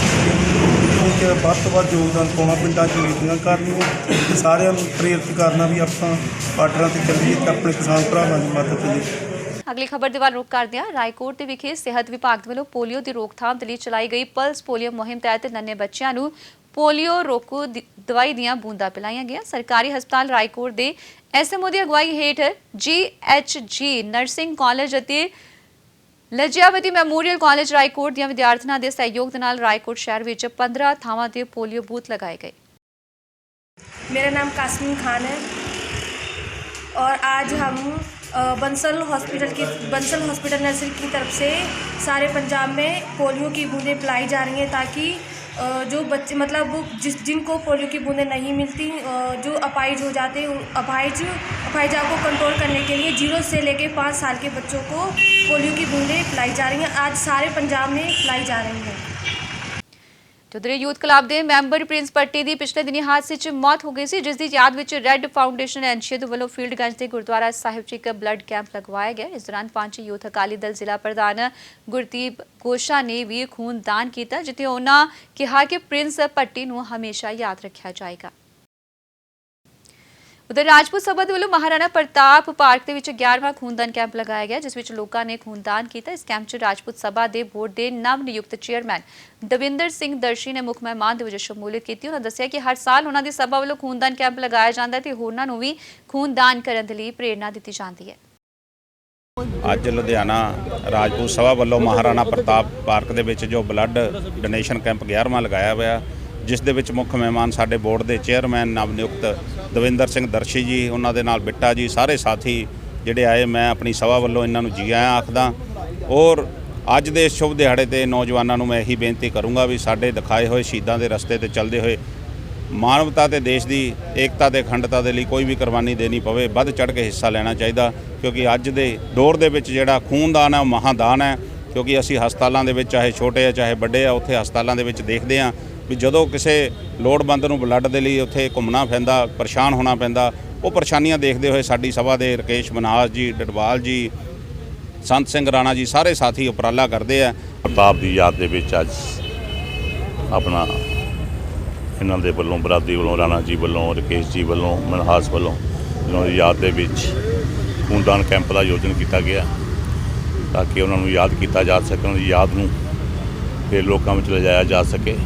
'ਤੇ ਵੱਧ ਤੋਂ ਵੱਧ ਯੋਗਦਾਨ ਪਾਉਣਾ, ਪਿੰਡਾਂ 'ਚ ਮੀਟਿੰਗਾਂ ਕਰਨੀਆਂ ਤੇ ਸਾਰਿਆਂ ਨੂੰ ਪ੍ਰੇਰਿਤ ਕਰਨਾ ਵੀ ਆਪਾਂ ਬਾਰਡਰਾਂ 'ਤੇ ਚੱਲੀਏ ਤੇ ਆਪਣੇ ਕਿਸਾਨ ਭਰਾਵਾਂ ਦੀ ਮਦਦ ਲਈ। ਅਗਲੀ ਖਬਰ ਦੇ ਵੱਲ ਰੁਖ ਕਰਦੇ ਹਾਂ। ਰਾਏਕੋਟ ਦੇ ਵਿਖੇ ਸਿਹਤ ਵਿਭਾਗ ਵੱਲੋਂ ਪੋਲੀਓ ਦੀ ਰੋਕਥਾਮ ਦੇ ਲਈ ਚਲਾਈ ਗਈ ਪਲਸ ਪੋਲੀਓ ਮੁਹਿੰਮ ਤਹਿਤ ਨੰਨੇ ਬੱਚਿਆਂ ਨੂੰ ਪੋਲੀਓ ਰੋਕੂ ਦਵਾਈ ਦੀਆਂ ਬੂੰਦਾਂ ਪਿਲਾਈਆਂ ਗਈਆਂ। ਸਰਕਾਰੀ ਹਸਪਤਾਲ ਰਾਏਕੋਟ ਦੇ SMO ਦੀ ਅਗਵਾਈ ਹੇਠ GHG ਨਰਸਿੰਗ ਕਾਲਜ ਅਤੇ ਲਜਿਆਵਤੀ ਮੈਮੋਰੀਅਲ ਕਾਲਜ ਰਾਏਕੋਟ ਦੀਆਂ ਵਿਦਿਆਰਥਣਾਂ ਦੇ ਸਹਿਯੋਗ ਦੇ ਨਾਲ ਰਾਏਕੋਟ ਸ਼ਹਿਰ ਵਿੱਚ 15 ਥਾਵਾਂ ਤੇ ਪੋਲੀਓ ਬੂਥ ਲਗਾਏ ਗਏ। मेरा नाम कासमीन खान है और आज हम बंसल हॉस्पिटल नर्सरी की तरफ से सारे पंजाब में पोलियो की बूंदें पिलाई जा रही हैं, ताकि जो बच्चे मतलब जिनको पोलियो की बूंदें नहीं मिलती, जो अपाहिज हो जाते हैं, अपाहिजा को कंट्रोल करने के लिए 0 से लेकर 5 साल के बच्चों को पोलियो की बूंदें पिलाई जा रही हैं। आज सारे पंजाब में पिलाई जा रही हैं। ਉਧਰ ਯੂਥ ਕਲੱਬ ਦੇ ਮੈਂਬਰ ਪ੍ਰਿੰਸ ਪੱਟੀ ਦੀ ਪਿਛਲੇ ਦਿਨੀ ਹਾਦਸੇ 'ਚ ਮੌਤ ਹੋ ਗਈ ਸੀ, ਜਿਸ ਦੀ ਯਾਦ ਵਿੱਚ ਰੈੱਡ ਫਾਊਂਡੇਸ਼ਨ ਐਨਸ਼ੀਅਦ ਵੱਲੋਂ ਫੀਲਡਗੰਜ ਦੇ ਗੁਰਦੁਆਰਾ ਸਾਹਿਬ 'ਚ ਇੱਕ ਬਲੱਡ ਕੈਂਪ ਲਗਵਾਇਆ ਗਿਆ। ਇਸ ਦੌਰਾਨ ਪੰਜ ਯੂਥ ਅਕਾਲੀ ਦਲ ਜ਼ਿਲ੍ਹਾ ਪ੍ਰਧਾਨ ਗੁਰਦੀਪ ਗੋਸ਼ਾ ਨੇ ਵੀ ਖੂਨ ਦਾਨ ਕੀਤਾ, ਜਿੱਥੇ ਉਹਨਾਂ ਕਿਹਾ ਕਿ ਪ੍ਰਿੰਸ ਪੱਟੀ ਨੂੰ ਹਮੇਸ਼ਾ ਯਾਦ ਰੱਖਿਆ ਜਾਏਗਾ। उधर राजपूत सभा ਦੇ ਵੱਲੋਂ ਮਹਾਰਾਣਾ ਪ੍ਰਤਾਪ ਪਾਰਕ ਦੇ ਵਿੱਚ 11ਵਾਂ ਖੂਨਦਾਨ ਕੈਂਪ ਲਗਾਇਆ ਗਿਆ, ਜਿਸ ਵਿੱਚ ਲੋਕਾਂ ਨੇ ਖੂਨਦਾਨ ਕੀਤਾ। ਇਸ ਕੈਂਪ 'ਚ ਰਾਜਪੂਤ ਸਭਾ ਦੇ ਬੋਰਡ ਦੇ ਨਵ ਨਿਯੁਕਤ ਚੇਅਰਮੈਨ ਦਵਿੰਦਰ ਸਿੰਘ ਦਰਸ਼ੀ ਨੇ ਮੁੱਖ ਮਹਿਮਾਨ ਦੇ ਵਜੋਂ ਸ਼ਮੂਲੀਅਤ ਕੀਤੀ। ਉਹਨਾਂ ਦੱਸਿਆ ਕਿ ਹਰ ਸਾਲ ਉਹਨਾਂ ਦੀ ਸਭਾ ਵੱਲੋਂ ਖੂਨਦਾਨ ਕੈਂਪ ਲਗਾਇਆ ਜਾਂਦਾ ਹੈ ਤੇ ਹੋਰਨਾਂ ਨੂੰ ਵੀ ਖੂਨਦਾਨ ਕਰਨ ਦੇ ਲਈ ਪ੍ਰੇਰਣਾ ਦਿੱਤੀ ਜਾਂਦੀ ਹੈ। ਅੱਜ ਲੁਧਿਆਣਾ ਰਾਜਪੂਤ ਸਭਾ ਵੱਲੋਂ ਮਹਾਰਾਣਾ ਪ੍ਰਤਾਪ ਪਾਰਕ ਦੇ ਵਿੱਚ ਜੋ ਬਲੱਡ ਡੋਨੇਸ਼ਨ ਕੈਂਪ 11ਵਾਂ ਲਗਾਇਆ ਹੋਇਆ, ਜਿਸ ਦੇ ਵਿੱਚ ਮੁੱਖ ਮਹਿਮਾਨ ਸਾਡੇ ਬੋਰਡ ਦੇ ਚੇਅਰਮੈਨ ਨਵ ਨਿਯੁਕਤ ਦਵਿੰਦਰ ਸਿੰਘ ਦਰਸ਼ੀ ਜੀ, ਉਹਨਾਂ ਦੇ ਨਾਲ ਬਿੱਟਾ ਜੀ, ਸਾਰੇ ਸਾਥੀ ਜਿਹੜੇ ਆਏ, ਮੈਂ ਆਪਣੀ ਸਭਾ ਵੱਲੋਂ ਇਹਨਾਂ ਨੂੰ ਜੀ ਆਇਆਂ ਆਖਦਾ। ਔਰ ਅੱਜ ਦੇ ਸ਼ੁਭ ਦਿਹਾੜੇ ਤੇ ਨੌਜਵਾਨਾਂ ਨੂੰ ਮੈਂ ਇਹੀ ਬੇਨਤੀ ਕਰੂੰਗਾ ਵੀ ਸਾਡੇ ਦਿਖਾਏ ਹੋਏ ਸ਼ਹੀਦਾਂ ਦੇ ਰਸਤੇ ਤੇ ਚੱਲਦੇ ਹੋਏ ਮਾਨਵਤਾ ਤੇ ਦੇਸ਼ ਦੀ ਏਕਤਾ ਤੇ ਅਖੰਡਤਾ ਦੇ ਲਈ ਕੋਈ ਵੀ ਕੁਰਬਾਨੀ ਦੇਣੀ ਪਵੇ, ਵੱਧ ਚੜ੍ਹ ਕੇ ਹਿੱਸਾ ਲੈਣਾ ਚਾਹੀਦਾ, ਕਿਉਂਕਿ ਅੱਜ ਦੇ ਦੌਰ ਦੇ ਵਿੱਚ ਜਿਹੜਾ ਖੂਨਦਾਨ ਹੈ ਉਹ ਮਹਾਦਾਨ ਹੈ। ਕਿਉਂਕਿ ਅਸੀਂ ਹਸਪਤਾਲਾਂ ਦੇ ਵਿੱਚ ਚਾਹੇ ਛੋਟੇ ਆ ਚਾਹੇ ਵੱਡੇ ਆ, ਉੱਥੇ ਹਸਪਤਾਲਾਂ ਦੇ ਵਿੱਚ ਦੇਖਦੇ ਹਾਂ ਵੀ ਜਦੋਂ ਕਿਸੇ ਲੋੜਵੰਦ ਨੂੰ ਬਲੱਡ ਦੇ ਲਈ ਉੱਥੇ ਘੁੰਮਣਾ ਪੈਂਦਾ, ਪਰੇਸ਼ਾਨ ਹੋਣਾ ਪੈਂਦਾ, ਉਹ ਪਰੇਸ਼ਾਨੀਆਂ ਦੇਖਦੇ ਹੋਏ ਸਾਡੀ ਸਭਾ ਦੇ ਰਕੇਸ਼ ਮਨਹਾਸ ਜੀ, ਡਡਵਾਲ ਜੀ, ਸੰਤ ਸਿੰਘ ਰਾਣਾ ਜੀ, ਸਾਰੇ ਸਾਥੀ ਉਪਰਾਲਾ ਕਰਦੇ ਆ। ਪ੍ਰਤਾਪ ਦੀ ਯਾਦ ਦੇ ਵਿੱਚ ਅੱਜ ਆਪਣਾ ਇਹਨਾਂ ਦੇ ਵੱਲੋਂ ਬਰਾਦਰੀ ਵੱਲੋਂ, ਰਾਣਾ ਜੀ ਵੱਲੋਂ, ਰਕੇਸ਼ ਜੀ ਵੱਲੋਂ, ਮਨਹਾਸ ਵੱਲੋਂ ਇਹਨਾਂ ਦੀ ਯਾਦ ਦੇ ਵਿੱਚ ਖੂਨਦਾਨ ਕੈਂਪ ਦਾ ਆਯੋਜਨ ਕੀਤਾ ਗਿਆ ਤਾਂ ਕਿ ਉਹਨਾਂ ਨੂੰ ਯਾਦ ਕੀਤਾ ਜਾ ਸਕੇ, ਉਹਨਾਂ ਦੀ ਯਾਦ ਨੂੰ ਫਿਰ ਲੋਕਾਂ ਵਿੱਚ ਲਿਜਾਇਆ ਜਾ ਸਕੇ।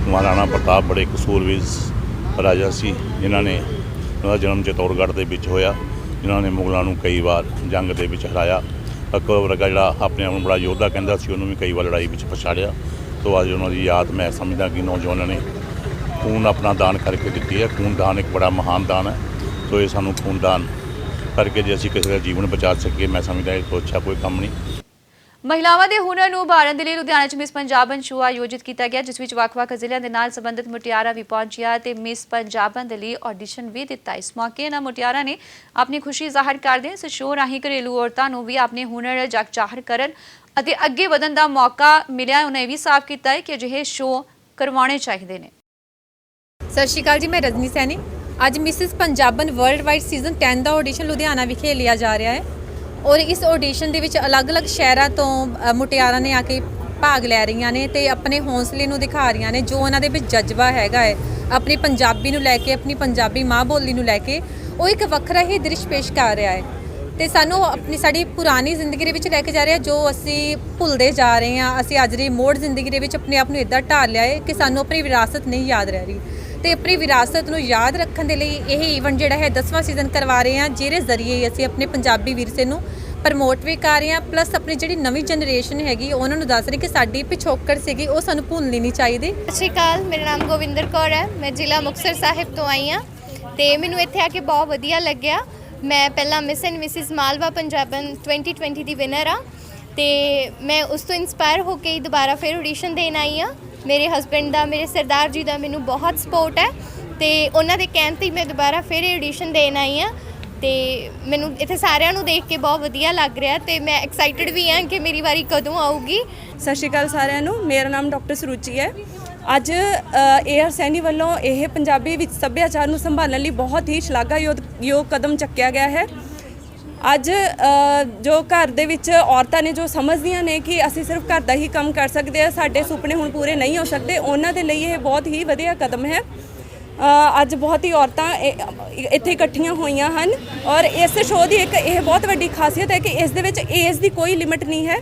ਮਹਾਰਾਣਾ ਪ੍ਰਤਾਪ ਬੜੇ ਕਸੂਰਵੀਰ ਰਾਜਾ ਸੀ, ਜਿਨ੍ਹਾਂ ਨੇ ਉਹਨਾਂ ਦਾ ਜਨਮ ਚਿਤੌੜਗੜ੍ਹ ਦੇ ਵਿੱਚ ਹੋਇਆ, ਜਿਨ੍ਹਾਂ ਨੇ ਮੁਗਲਾਂ ਨੂੰ ਕਈ ਵਾਰ ਜੰਗ ਦੇ ਵਿੱਚ ਹਰਾਇਆ। ਅਕਬਰ ਵਰਗਾ ਜਿਹੜਾ ਆਪਣੇ ਆਪ ਨੂੰ ਬੜਾ ਯੋਧਾ ਕਹਿੰਦਾ ਸੀ, ਉਹਨੂੰ ਵੀ ਕਈ ਵਾਰ ਲੜਾਈ ਵਿੱਚ ਪਛਾੜਿਆ। ਤੋਂ ਅੱਜ ਉਹਨਾਂ ਦੀ ਯਾਦ ਮੈਂ ਸਮਝਦਾ ਕਿ ਨੌਜਵਾਨਾਂ ਨੇ ਖੂਨ ਆਪਣਾ ਦਾਨ ਕਰਕੇ ਦਿੱਤੀ ਹੈ। ਖੂਨਦਾਨ ਇੱਕ ਬੜਾ ਮਹਾਨ ਦਾਨ ਹੈ, ਸੋ ਇਹ ਸਾਨੂੰ ਖੂਨਦਾਨ ਕਰਕੇ ਜੇ ਅਸੀਂ ਕਿਸੇ ਦਾ ਜੀਵਨ ਬਚਾ ਸਕੀਏ, ਮੈਂ ਸਮਝਦਾ ਇਹ ਤੋਂ ਅੱਛਾ ਕੋਈ ਕੰਮ ਨਹੀਂ। ਮਹਿਲਾਵਾਂ ਦੇ ਹੁਨਰ ਨੂੰ ਉਭਾਰਨ ਦੇ ਲਈ ਲੁਧਿਆਣਾ 'ਚ ਮਿਸ ਪੰਜਾਬਨ ਸ਼ੋਅ ਆਯੋਜਿਤ ਕੀਤਾ ਗਿਆ, ਜਿਸ ਵਿੱਚ ਵੱਖ-ਵੱਖ ਜ਼ਿਲ੍ਹਿਆਂ ਦੇ ਨਾਲ ਸੰਬੰਧਿਤ ਮੁਟਿਆਰਾਂ ਵੀ ਪਹੁੰਚੀਆਂ ਤੇ ਮਿਸ ਪੰਜਾਬਨ ਦੇ ਲਈ ਆਡੀਸ਼ਨ ਵੀ ਦਿੱਤਾ। ਇਸ ਮੌਕੇ ਇਹਨਾਂ ਮੁਟਿਆਰਾਂ ਨੇ ਆਪਣੀ ਖੁਸ਼ੀ ਜ਼ਾਹਰ ਕਰਦੇ ਇਸ ਸ਼ੋਅ ਰਾਹੀਂ ਘਰੇਲੂ ਔਰਤਾਂ ਨੂੰ ਵੀ ਆਪਣੇ ਹੁਨਰ ਜਗ ਜ਼ਾਹਰ ਕਰਨ ਅਤੇ ਅੱਗੇ ਵਧਣ ਦਾ ਮੌਕਾ ਮਿਲਿਆ। ਉਹਨਾਂ ਇਹ ਵੀ ਸਾਫ਼ ਕੀਤਾ ਹੈ ਕਿ ਅਜਿਹੇ ਸ਼ੋਅ ਕਰਵਾਉਣੇ ਚਾਹੀਦੇ ਨੇ। ਸਤਿ ਸ਼੍ਰੀ ਅਕਾਲ ਜੀ, ਮੈਂ ਰਜਨੀ ਸੈਣੀ। ਅੱਜ ਮਿਸਿਸ ਪੰਜਾਬਨ ਵਰਲਡ ਵਾਈਡ ਸੀਜ਼ਨ 10 ਦਾ ਆਡੀਸ਼ਨ ਲੁਧਿਆਣਾ ਵਿਖੇ ਲਿਆ ਜਾ ਰਿਹਾ ਹੈ ਔਰ ਇਸ ਆਡੀਸ਼ਨ ਦੇ ਵਿੱਚ ਅਲੱਗ-ਅਲੱਗ ਸ਼ਹਿਰਾਂ ਤੋਂ ਮੁਟਿਆਰਾਂ ਨੇ ਆ ਕੇ ਭਾਗ ਲੈ ਰਹੀਆਂ ਨੇ ਤੇ ਆਪਣੇ ਹੌਸਲੇ ਨੂੰ ਦਿਖਾ ਰਹੀਆਂ ਨੇ। ਜੋ ਉਹਨਾਂ ਦੇ ਵਿੱਚ ਜਜ਼ਬਾ ਹੈਗਾ ਹੈ ਆਪਣੀ ਪੰਜਾਬੀ ਨੂੰ ਲੈ ਕੇ, ਆਪਣੀ ਪੰਜਾਬੀ ਮਾਂ ਬੋਲੀ ਨੂੰ ਲੈ ਕੇ, ਉਹ ਇੱਕ ਵੱਖਰਾ ਹੀ ਦ੍ਰਿਸ਼ ਪੇਸ਼ ਕਰ ਰਿਹਾ ਹੈ ਤੇ ਸਾਨੂੰ ਸਾਡੀ ਪੁਰਾਣੀ ਜ਼ਿੰਦਗੀ ਦੇ ਵਿੱਚ ਲੈ ਕੇ ਜਾ ਰਿਹਾ, ਜੋ ਅਸੀਂ ਭੁੱਲਦੇ ਜਾ ਰਹੇ ਹਾਂ। ਅਸੀਂ ਅੱਜ ਦੀ ਮੋੜ ਜ਼ਿੰਦਗੀ ਦੇ ਵਿੱਚ ਆਪਣੇ ਆਪ ਨੂੰ ਇੱਦਾਂ ਢਾਲ ਲਿਆ ਹੈ ਕਿ ਸਾਨੂੰ ਆਪਣੀ ਵਿਰਾਸਤ ਨਹੀਂ ਯਾਦ ਰਹਿ ਰਹੀ ਤੇ ਆਪਣੀ ਵਿਰਾਸਤ ਨੂੰ ਯਾਦ ਰੱਖਣ ਦੇ ਲਈ ਇਹ ਈਵੈਂਟ ਜਿਹੜਾ ਹੈ 10ਵਾਂ ਸੀਜ਼ਨ ਕਰਵਾ ਰਹੇ ਹਾਂ, ਜਿਹਦੇ ਜ਼ਰੀਏ ਅਸੀਂ ਆਪਣੇ ਪੰਜਾਬੀ ਵਿਰਸੇ ਨੂੰ ਪ੍ਰਮੋਟ ਵੀ ਕਰ ਰਹੇ ਹਾਂ, ਪਲੱਸ ਆਪਣੀ ਜਿਹੜੀ ਨਵੀਂ ਜਨਰੇਸ਼ਨ ਹੈਗੀ ਉਹਨਾਂ ਨੂੰ ਦੱਸ ਰਹੇ ਕਿ ਸਾਡੀ ਪਿਛੋਕੜ ਸੀਗੀ ਉਹ ਸਾਨੂੰ ਭੁੱਲਣੀ ਨਹੀਂ ਚਾਹੀਦੀ। ਸਤਿ ਸ਼੍ਰੀ ਅਕਾਲ, ਮੇਰਾ ਨਾਮ ਗੋਵਿੰਦਰ ਕੌਰ ਹੈ, ਮੈਂ ਜ਼ਿਲ੍ਹਾ ਮੁਕਤਸਰ ਸਾਹਿਬ ਤੋਂ ਆਈ ਹਾਂ ਤੇ ਮੈਨੂੰ ਇੱਥੇ ਆ ਕੇ ਬਹੁਤ ਵਧੀਆ ਲੱਗਿਆ। ਮੈਂ ਪਹਿਲਾਂ miss and Mrs Malwa ਪੰਜਾਬਨ 2020 the winner ਆ ਤੇ ਮੈਂ ਉਸ ਤੋਂ ਇੰਸਪਾਇਰ ਹੋ ਕੇ ਦੁਬਾਰਾ ਫਿਰ ਆਡੀਸ਼ਨ ਦੇਣ ਆਈ ਹਾਂ। ਮੇਰੇ ਹਸਬੈਂਡ ਦਾ, ਮੇਰੇ ਸਰਦਾਰ ਜੀ ਦਾ ਮੈਨੂੰ ਬਹੁਤ ਸਪੋਰਟ ਹੈ ਤੇ ਉਹਨਾਂ ਦੇ ਕਹਿਣ 'ਤੇ ਮੈਂ ਦੁਬਾਰਾ ਫਿਰ ਆਡੀਸ਼ਨ ਦੇਣ ਆਈ ਹਾਂ ਤੇ ਮੈਨੂੰ ਇੱਥੇ ਸਾਰਿਆਂ ਨੂੰ ਦੇਖ ਕੇ ਬਹੁਤ ਵਧੀਆ ਲੱਗ ਰਿਹਾ ਤੇ ਮੈਂ ਐਕਸਾਈਟਿਡ ਵੀ ਹਾਂ ਕਿ ਮੇਰੀ ਵਾਰੀ ਕਦੋਂ ਆਊਗੀ। ਸਤਿ ਸ਼੍ਰੀ ਅਕਾਲ ਸਾਰਿਆਂ ਨੂੰ, ਮੇਰਾ ਨਾਮ ਡਾਕਟਰ ਸਰੂਚੀ ਹੈ। ਅੱਜ ਏਆਰ ਸੈਣੀ ਵੱਲੋਂ ਇਹ ਪੰਜਾਬੀ ਵਿੱਚ ਸੱਭਿਆਚਾਰ ਨੂੰ ਸੰਭਾਲਣ ਲਈ ਬਹੁਤ ਹੀ ਸ਼ਲਾਘਾਯੋਗ ਕਦਮ ਚੱਕਿਆ ਗਿਆ ਹੈ। ਅੱਜ ਜੋ ਘਰ ਦੇ ਵਿੱਚ ਔਰਤਾਂ ਨੇ ਜੋ ਸਮਝਦੀਆਂ ਨੇ ਕਿ ਅਸੀਂ ਸਿਰਫ ਘਰ ਦਾ ਹੀ ਕੰਮ ਕਰ ਸਕਦੇ ਹਾਂ, ਸਾਡੇ ਸੁਪਨੇ ਹੁਣ ਪੂਰੇ ਨਹੀਂ ਹੋ ਸਕਦੇ, ਉਹਨਾਂ ਦੇ ਲਈ ਇਹ ਬਹੁਤ ਹੀ ਵਧੀਆ ਕਦਮ ਹੈ। ਅੱਜ ਬਹੁਤ ਹੀ ਔਰਤਾਂ ਇੱਥੇ ਇਕੱਠੀਆਂ ਹੋਈਆਂ ਹਨ ਔਰ ਇਸ ਸ਼ੋਅ ਦੀ ਇੱਕ ਇਹ ਬਹੁਤ ਵੱਡੀ ਖਾਸੀਅਤ ਹੈ ਕਿ ਇਸ ਦੇ ਵਿੱਚ ਏਜ ਦੀ ਕੋਈ ਲਿਮਿਟ ਨਹੀਂ ਹੈ।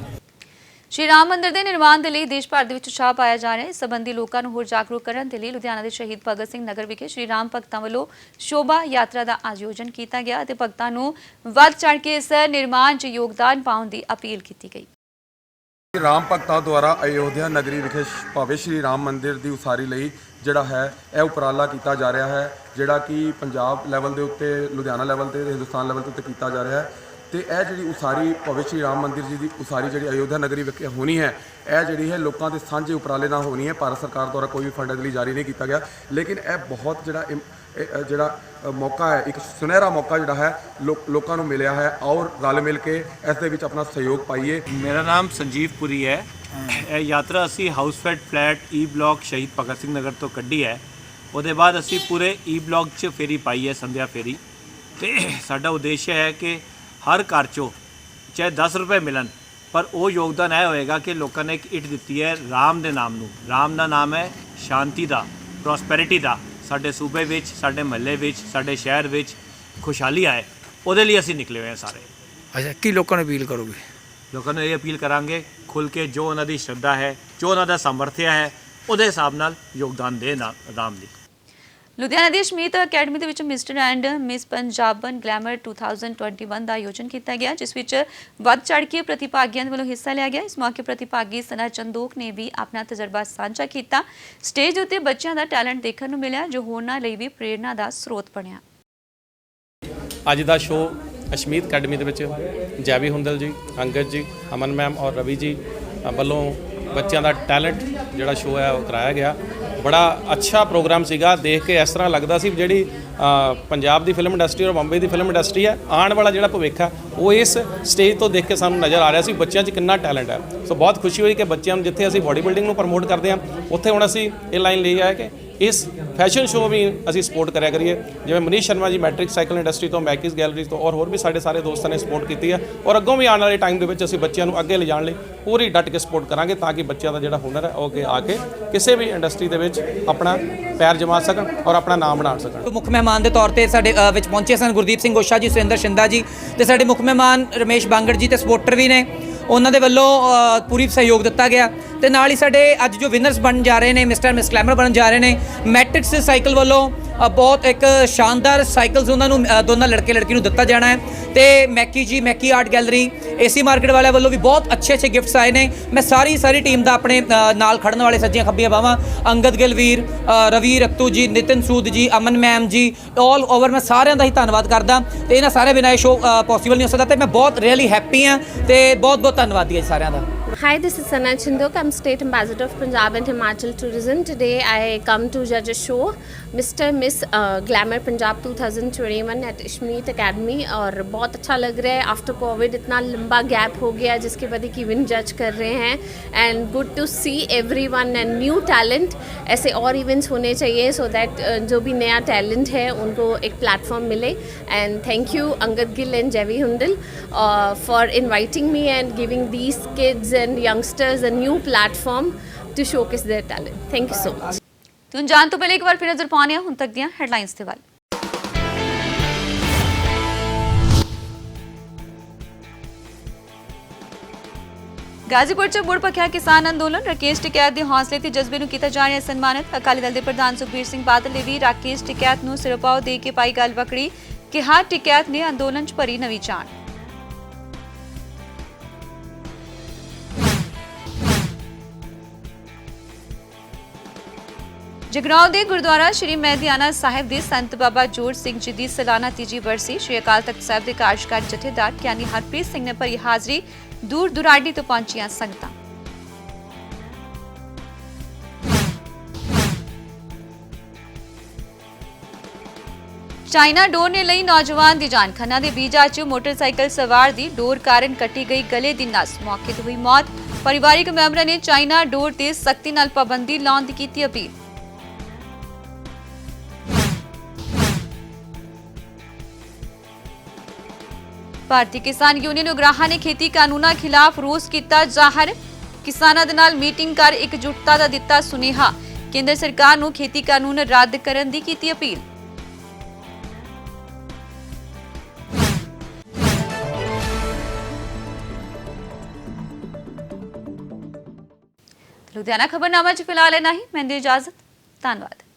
ਸ਼੍ਰੀ ਰਾਮ ਮੰਦਿਰ ਦੇ ਨਿਰਮਾਣ ਦੇ ਲਈ ਦੇਸ਼ ਭਰ ਦੇ ਵਿੱਚ ਉਤਸ਼ਾਹ ਪਾਇਆ ਜਾ ਰਿਹਾ ਹੈ। ਇਸ ਸੰਬੰਧੀ ਲੋਕਾਂ ਨੂੰ ਹੋਰ ਜਾਗਰੂਕ ਕਰਨ ਦੇ ਲਈ ਲੁਧਿਆਣਾ ਦੇ ਸ਼ਹੀਦ ਭਗਤ ਸਿੰਘ ਨਗਰ ਵਿਖੇ ਸ਼੍ਰੀ ਰਾਮ ਭਗਤਾਂ ਵੱਲੋਂ ਸ਼ੋਭਾ ਯਾਤਰਾ ਦਾ ਆਯੋਜਨ ਕੀਤਾ ਗਿਆ ਅਤੇ ਭਗਤਾਂ ਨੂੰ ਵੱਧ ਚੜ੍ਹ ਕੇ ਇਸ ਨਿਰਮਾਣ 'ਚ ਯੋਗਦਾਨ ਪਾਉਣ ਦੀ ਅਪੀਲ ਕੀਤੀ ਗਈ। ਰਾਮ ਭਗਤਾਂ ਦੁਆਰਾ ਅਯੋਧਿਆ ਨਗਰੀ ਵਿਖੇ ਭव्य ਸ਼੍ਰੀ ਰਾਮ ਮੰਦਿਰ ਦੀ ਉਸਾਰੀ ਲਈ ਜਿਹੜਾ ਹੈ ਇਹ ਉਪਰਾਲਾ ਕੀਤਾ ਜਾ ਰਿਹਾ ਹੈ, ਜਿਹੜਾ ਕਿ ਪੰਜਾਬ ਲੈਵਲ ਦੇ ਉੱਤੇ, ਲੁਧਿਆਣਾ ਲੈਵਲ ਤੇ, ਹਿੰਦੁਸਤਾਨ ਲੈਵਲ ਤੇ ਕੀਤਾ ਜਾ ਰਿਹਾ ਹੈ। ਤੇ ਇਹ ਜਿਹੜੀ ਉਸਾਰੀ ਭਗਤ ਸ਼੍ਰੀ ਰਾਮ ਮੰਦਿਰ ਜੀ ਦੀ ਉਸਾਰੀ ਜਿਹੜੀ ਅਯੋਧਿਆ ਨਗਰੀ ਵਿਖੇ ਹੋਣੀ ਹੈ, ਇਹ ਜਿਹੜੀ ਹੈ ਲੋਕਾਂ ਦੇ ਸਾਂਝੇ ਉਪਰਾਲੇ ਨਾਲ ਹੋਣੀ ਹੈ। ਭਾਰਤ ਸਰਕਾਰ ਦੁਆਰਾ ਕੋਈ ਵੀ ਫੰਡ ਇਹਦੇ ਲਈ ਜਾਰੀ ਨਹੀਂ ਕੀਤਾ ਗਿਆ, ਲੇਕਿਨ ਇਹ ਬਹੁਤ ਜਿਹੜਾ ਮੌਕਾ ਹੈ, ਇੱਕ ਸੁਨਹਿਰਾ ਮੌਕਾ ਜਿਹੜਾ ਹੈ ਲੋਕਾਂ ਨੂੰ ਮਿਲਿਆ ਹੈ। ਔਰ ਰਲ ਮਿਲ ਕੇ ਇਸ ਦੇ ਵਿੱਚ ਆਪਣਾ ਸਹਿਯੋਗ ਪਾਈਏ। ਮੇਰਾ ਨਾਮ ਸੰਜੀਵ ਪੁਰੀ ਹੈ। ਇਹ ਯਾਤਰਾ ਅਸੀਂ ਹਾਊਸਫੈਡ ਫਲੈਟ ਈ ਬਲਾਕ ਸ਼ਹੀਦ ਭਗਤ ਸਿੰਘ ਨਗਰ ਤੋਂ ਕੱਢੀ ਹੈ। ਉਹਦੇ ਬਾਅਦ ਅਸੀਂ ਪੂਰੇ ਈ ਬਲਾਕ 'ਚ ਫੇਰੀ ਪਾਈ ਹੈ, ਸੰਧਿਆ ਫੇਰੀ। ਤੇ ਸਾਡਾ ਉਦੇਸ਼ ਹੈ ਕਿ ਹਰ ਘਰ 'ਚੋਂ ਚਾਹੇ 10 ਰੁਪਏ ਮਿਲਣ, ਪਰ ਉਹ ਯੋਗਦਾਨ ਇਹ ਹੋਏਗਾ ਕਿ ਲੋਕਾਂ ਨੇ ਇੱਕ ਇੱਟ ਦਿੱਤੀ ਹੈ ਰਾਮ ਦੇ ਨਾਮ ਨੂੰ। ਰਾਮ ਦਾ ਨਾਮ ਹੈ ਸ਼ਾਂਤੀ ਦਾ, ਪ੍ਰੋਸਪੈਰਿਟੀ ਦਾ। ਸਾਡੇ ਸੂਬੇ ਵਿੱਚ, ਸਾਡੇ ਮਹੱਲੇ ਵਿੱਚ, ਸਾਡੇ ਸ਼ਹਿਰ ਵਿੱਚ ਖੁਸ਼ਹਾਲੀ ਆਏ, ਉਹਦੇ ਲਈ ਅਸੀਂ ਨਿਕਲੇ ਹੋਏ ਹਾਂ ਸਾਰੇ। ਅੱਛਾ, ਕੀ ਲੋਕਾਂ ਨੂੰ ਅਪੀਲ ਕਰੋਗੇ? ਲੋਕਾਂ ਨੂੰ ਇਹ ਅਪੀਲ ਕਰਾਂਗੇ ਖੁੱਲ੍ਹ ਕੇ ਜੋ ਉਹਨਾਂ ਦੀ ਸ਼ਰਧਾ ਹੈ, ਜੋ ਉਹਨਾਂ ਦਾ ਸਮਰਥਿਆ ਹੈ, ਉਹਦੇ ਹਿਸਾਬ ਨਾਲ ਯੋਗਦਾਨ ਦੇਣ ਰਾਮ ਲਈ। ਲੁਧਿਆਣਾ ਦੀ ਅਸ਼ਮੀਤ ਅਕੈਡਮੀ ਦੇ ਵਿੱਚ ਮਿਸਟਰ ਐਂਡ ਮਿਸ ਪੰਜਾਬਨ ਗਲੈਮਰ 2021 ਦਾ ਆਯੋਜਨ ਕੀਤਾ ਗਿਆ, ਜਿਸ ਵਿੱਚ ਵੱਧ ਚੜ੍ਹ ਕੇ ਪ੍ਰਤੀਭਾਗੀਆਂ ਦੇ ਵੱਲੋਂ ਹਿੱਸਾ ਲਿਆ ਗਿਆ। ਇਸ ਮੌਕੇ ਪ੍ਰਤੀਭਾਗੀ ਸਨਾ ਚੰਦੋਕ ਨੇ ਵੀ ਆਪਣਾ ਤਜਰਬਾ ਸਾਂਝਾ ਕੀਤਾ। ਸਟੇਜ ਉੱਤੇ ਬੱਚਿਆਂ ਦਾ ਟੈਲੈਂਟ ਦੇਖਣ ਨੂੰ ਮਿਲਿਆ, ਜੋ ਹੋਰਨਾਂ ਲਈ ਵੀ ਪ੍ਰੇਰਨਾ ਦਾ ਸਰੋਤ ਬਣਿਆ। ਅੱਜ ਦਾ ਸ਼ੋਅ ਅਸ਼ਮੀਤ ਅਕੈਡਮੀ ਦੇ ਵਿੱਚ ਜੈਵੀ ਹੁੰਦਲ ਜੀ, ਅੰਗਦ ਜੀ, ਅਮਨ ਮੈਮ ਔਰ ਰਵੀ ਜੀ ਵੱਲੋਂ ਬੱਚਿਆਂ ਦਾ ਟੈਲੈਂਟ ਜਿਹੜਾ ਸ਼ੋਅ ਹੈ ਉਹ ਕਰਾਇਆ ਗਿਆ। ਬੜਾ ਅੱਛਾ ਪ੍ਰੋਗਰਾਮ ਸੀਗਾ। ਦੇਖ ਕੇ ਇਸ ਤਰ੍ਹਾਂ ਲੱਗਦਾ ਸੀ ਜਿਹੜੀ ਪੰਜਾਬ ਦੀ ਫਿਲਮ ਇੰਡਸਟਰੀ ਔਰ ਬੰਬੇ ਦੀ ਫਿਲਮ ਇੰਡਸਟਰੀ ਹੈ, ਆਉਣ ਵਾਲਾ ਜਿਹੜਾ ਭਵਿੱਖ ਹੈ ਉਹ ਇਸ ਸਟੇਜ ਤੋਂ ਦੇਖ ਕੇ ਸਾਨੂੰ ਨਜ਼ਰ ਆ ਰਿਹਾ ਸੀ ਬੱਚਿਆਂ 'ਚ ਕਿੰਨਾ ਟੈਲੈਂਟ ਹੈ। ਸੋ ਬਹੁਤ ਖੁਸ਼ੀ ਹੋਈ ਕਿ ਬੱਚਿਆਂ ਨੂੰ ਜਿੱਥੇ ਅਸੀਂ ਬਾਡੀ ਬਿਲਡਿੰਗ ਨੂੰ ਪ੍ਰਮੋਟ ਕਰਦੇ ਹਾਂ, ਉੱਥੇ ਹੁਣ ਅਸੀਂ ਇਹ ਲਾਈਨ ਲਈ ਆਏ ਕਿ ਇਸ ਫੈਸ਼ਨ ਸ਼ੋਅ ਵੀ ਅਸੀਂ ਸਪੋਰਟ ਕਰਿਆ ਕਰੀਏ। ਜਿਵੇਂ Manish Sharma ji matric cycle industry ਤੋਂ, ਮੈਕਿਸ ਗੈਲਰੀ ਤੋਂ ਔਰ ਹੋਰ ਵੀ ਸਾਡੇ ਸਾਰੇ ਦੋਸਤਾਂ ਨੇ ਸਪੋਰਟ ਕੀਤੀ ਹੈ। ਔਰ ਅੱਗੋਂ ਵੀ ਆਉਣ ਵਾਲੇ ਟਾਈਮ ਦੇ ਵਿੱਚ ਅਸੀਂ ਬੱਚਿਆਂ ਨੂੰ ਅੱਗੇ ਲਿਜਾਣ ਲਈ ਪੂਰੀ ਡਟ ਕੇ ਸਪੋਰਟ ਕਰਾਂਗੇ, ਤਾਂ ਕਿ ਬੱਚਿਆਂ ਦਾ ਜਿਹੜਾ ਹੁਨਰ ਹੈ ਉਹ ਅੱਗੇ ਆ ਕੇ ਕਿਸੇ ਵੀ ਇੰਡਸਟਰੀ ਦੇ ਵਿੱਚ ਆਪਣਾ ਪੈਰ ਜਮਾ ਸਕਣ ਔਰ ਆਪਣਾ ਨਾਮ ਬਣਾ ਸਕਣ। ਮੁੱਖ ਮਹਿਮਾਨ ਦੇ ਤੌਰ ਤੇ ਸਾਡੇ ਵਿੱਚ ਪਹੁੰਚੇ ਸਨ ਗੁਰਦੀਪ ਸਿੰਘ ਗੋਸ਼ਾ ਜੀ, ਸੁਰਿੰਦਰ ਸ਼ਿੰਦਾ ਜੀ ਤੇ ਸਾਡੇ ਮੁੱਖ ਮਹਿਮਾਨ ਰਮੇਸ਼ ਬਾਂਗੜ ਜੀ ਤੇ ਸਪੋਰਟਰ ਵੀ ਨੇ, ਉਹਨਾਂ ਦੇ ਵੱਲੋਂ ਪੂਰੀ ਸਹਿਯੋਗ ਦਿੱਤਾ ਗਿਆ। ਤੇ ਨਾਲ ਹੀ ਸਾਡੇ ਅੱਜ ਜੋ ਵਿਨਰਸ ਬਣਨ ਜਾ ਰਹੇ ਨੇ, ਮਿਸਟਰ ਮਿਸ ਗਲੈਮਰ ਬਣਨ ਜਾ ਰਹੇ ਨੇ, ਮੈਟ੍ਰਿਕਸ ਸਾਈਕਲ ਵੱਲੋਂ ਬਹੁਤ ਇੱਕ ਸ਼ਾਨਦਾਰ ਸਾਈਕਲਸ ਉਹਨਾਂ ਨੂੰ ਦੋਨਾਂ ਲੜਕੇ ਲੜਕੀ ਨੂੰ ਦਿੱਤਾ ਜਾਣਾ ਹੈ। ਤੇ ਮੈਕੀ ਜੀ, ਮੈਕੀ ਆਰਟ ਗੈਲਰੀ, ਏਸੀ ਮਾਰਕੀਟ ਵਾਲਿਆਂ ਵੱਲੋਂ ਵੀ ਬਹੁਤ ਅੱਛੇ ਗਿਫਟਸ ਆਏ ਨੇ। ਮੈਂ ਸਾਰੀ ਟੀਮ ਦਾ ਆਪਣੇ ਨਾਲ ਖੜਨ ਵਾਲੇ ਸੱਜੀਆਂ ਖੱਬੀਆਂ ਬਾਹਾਂ ਅੰਗਦ ਗਿੱਲ ਵੀਰ, ਰਵੀ ਰੱਤੂ ਜੀ, ਨਿਤਿਨ ਸੂਦ ਜੀ, ਅਮਨ ਮੈਮ ਜੀ, ਆਲ ਓਵਰ ਮੈਂ ਸਾਰਿਆਂ ਦਾ ਹੀ ਧੰਨਵਾਦ ਕਰਦਾ। ਤੇ ਇਹਨਾਂ ਸਾਰੇ ਬਿਨਾਂ ਇਹ ਸ਼ੋਅ ਪੋਸੀਬਲ ਨਹੀਂ ਹੋ ਸਕਦਾ। ਤੇ ਮੈਂ ਬਹੁਤ ਰੀਅਲੀ ਹੈਪੀ ਹਾਂ ਤੇ ਬਹੁਤ ਧੰਨਵਾਦੀ ਹਾਂ ਸਾਰਿਆਂ ਦਾ। Hi, this is Sana Chindok. I'm State Ambassador of Punjab and Himachal Tourism. Today I come to judge a show, Mr. Miss Glamour Punjab 2021 at Ashmeet Academy. और बहुत अच्छा लग रहा है आफ्टर कोविड इतना लंबा गैप हो गया जिसके बाद एक इवेंट जज कर रहे हैं। And good to see everyone and new talent. ऐसे और इवेंट्स होने चाहिए सो दैट जो भी नया टैलेंट है उनको एक प्लेटफॉर्म मिले। And thank you Angad Gill and Jaivi Hundal for inviting me and giving these kids and youngsters a new platform to showcase their talent. Thank you so much. तुम जान तो पहले एक बार फिर नजर पाने हुण तक दियां हेडलाइंस ते वल। गाजीपुर च मुड़ भखिया किसान अंदोलन, राकेश टिकैत के हौसले ते जज्बे नूं कीता जा रिहा सन्मानित। अकाली दल के प्रधान सुखबीर सिंह बादल ने भी राकेश टिकैत नूं सिरपाओ दे के पाई गल वकड़ी, कहा टिकैत ने अंदोलन च भरी नवीं जान। जगराओं के गुरुद्वारा श्री मैदियाना साहिब के संत बाबा जोड़ सिंह जी की सालाना तीजी बरसी, श्री अकाल तख्त साहिब के कार्यकारी जथेदार ज्ञानी हरप्रीत सिंह ने भरी हाजरी, दूर दुराडी तो पहुंचियां संगतां। चाइना डोर ने लई नौजवान की जान, खन्ना के बीजा च मोटरसाइकिल सवार की डोर कारण कटी गई गले की नस, मौके तो हुई मौत। परिवारिक मैंबरां ने चाइना डोर ते सख्ती नाल पाबंदी लाउण दी कीती अपील। भारतीय किसान यूनियन उगराहा ने खेती कानूनों खिलाफ रोस किया जाहिर, किसानां दे नाल मीटिंग कर एकजुटता दा दिता सुनेहा, केंद्र सरकार नूं खेती कानून रद्द करन दी कीती अपील। लुधियाना खबरनामा च फिलहाल इन्ना ही, मैं दी इजाजत, धन्यवाद।